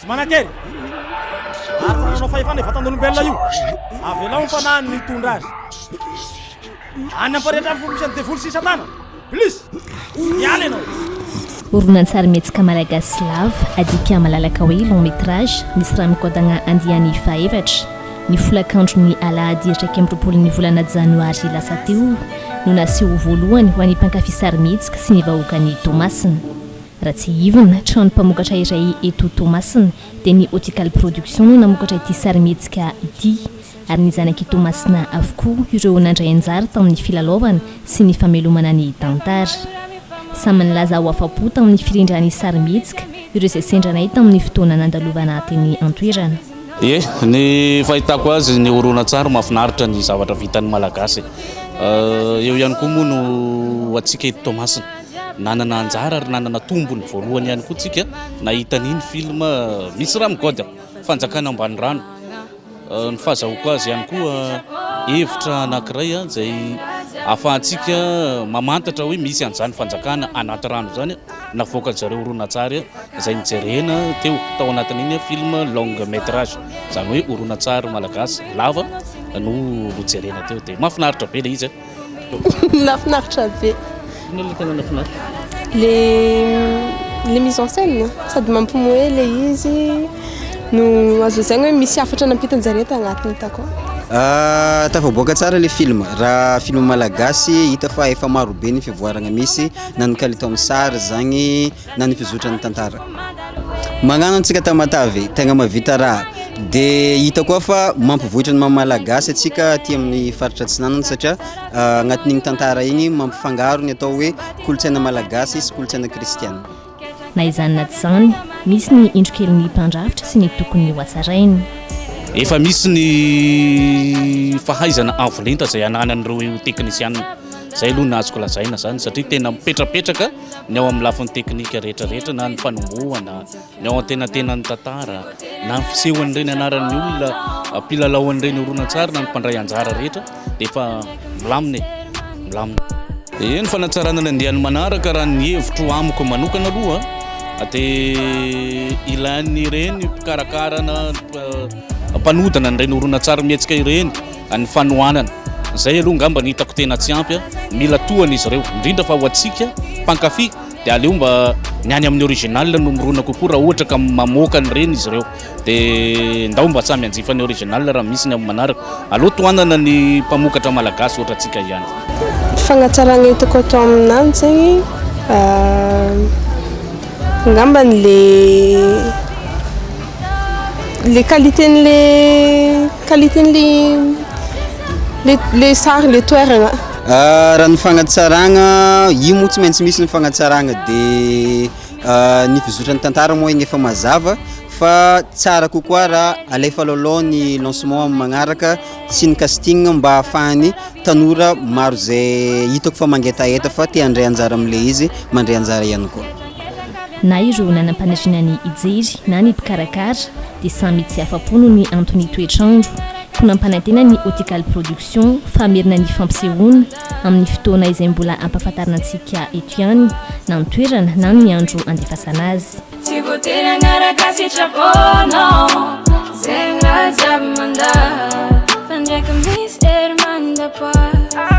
Manakely asananao fahefana vatan'olombelona io avela mifanahany mitondra azy any amparehetra folisany devoly sisa tana plus miala ianao. Horonan-tsary mihetsika malagasy lava adika malalaka hoe long métrage misy raha mikodagna andiany faefatra ny folakandro ny alahady iraika amby roapolo ny volana janoary lasa teo no naseho voalohany ho an'ny mpankafy sary mihetsika sy ny vahoakany Tomasina. Raha tsy ivona trano mpamokatra iray eto Tomasina dia ny Optical Production no namokatra ity sary mihetsika ity ary ny zanaky Tomasina avokoa ireo nandray anjara tamin'ny filalaovana sy ny famelomana ny tantara. Samy nilaza ho afa-po tamin'ny firindran'ny sary mihetsika ireo izay sendranay tamin'ny fotoana nandalovana teny an-toerana. Ny fahitako azy ny horonan-tsary mahafinaritra ny zavatra vitan'ny malagasy. Eo ihany koa moa no atsika eto Tomasina nanana anjara ary nanana tombony voalohany ihany koa tsika nahita n'iny film misy raha migody fanjakana ambany rano. Ny fahazahoko azy ihany koa hevitra anankiray izay ahafahantsika mamantatra hoe misy an'izany fanjakana anaty rano zany navoaka zareo horonan-tsary izay nijerena teo tao anatin'iny film long métrage zany hoe horonan-tsary malagasy lava no jerena teo dia mahafinaritra be le izy. Mahafinaritra be. Le tena mahafinaritra le mise en scène sady mampimoe le izy no azo zegny hoe misy afatra nampitan-jareo tagnatiny tako. Tafavoaka tsara le film raha film malagasy hita fa efa maro be ny fivoarana misy na ny qualité amin'ny sary zagny na ny fizotrany tantara. Magnano antsika tamatavy tegna mavita raha dia hita koa fa mampivoatra ny mamalagasy atsika aty amin'ny faritra Atsinanana satria agnatin'igny tantara igny mampifangaro ny atao hoe kolotsaina malagasy sy kolotsaina kristiana. Na izany na tsy izany misy ny endrikelin'ny mpandrafitra sy ny tokony ho hatsarainy. Efa misy ny fahaizana avolenta izay ananan'ireo teknisianina zay aloha nazoko lazaina zany satria tena mipetrapetraka ny ao amin'ny lafin'ny teknika rehetrarehetra na ny fanombohana ny ao an-tenatenan'ny tantara na ny fisehoan'ireny anaran'ny olona mpilalao-an'ireny horonan-tsary na ny mpandray anjara rehetra dia efa milamina. Ny fanatsarana ny andiany manaraka raha ny hevitro amiko manokana aloha dia ilain'ireny mpikarakarana mpanodana n'ireny horonan-tsary mihetsika ireny ny fanohanana zay aloha ngamba ny hitako tena tsy ampy mila tohana izy ireo indrindra fa ho atsika mpankafy dia aleo mba ny any amin'ny original no mirona kokoa raha ohatra ka mamoaka an'ireny izy ireo dia ndao mba samy anjifa ny original raha misy ny amin'ny manaraka aloha tohanana ny mpamokatra malagasy ohatra atsika ihany. Fagnatsarana hitako atao aminany zegny ngambany le qualité sary le toerana. Raha ny fagnatsarana io moa tsy maintsy misy ny fagnatsarana dia ny fizotran'ny tantara moa igny efa mazava fa tsara kokoa raha alefa lolo ny lancement magnaraka sy ny casting mba ahafahany tanora maro zay hitako fa mangetaeta fa te handray anjara amin'le izy mandray anjara ihany koa. Na ireo nanam-panadrina ny ijery na ny mpikarakara dia samy tsy afa-po noho ny antony toetrandro ko nampanantena ny Optical Production famerina ny fampisehoana amin'ny fotoana izay mbola ampahafantarina antsika eto ihany na ny toerana na ny andro andefasana azy. Tsy voatery agnaraka sitraponao zegny raha jiaby mandaha fa ndraiky misy hery mandapoa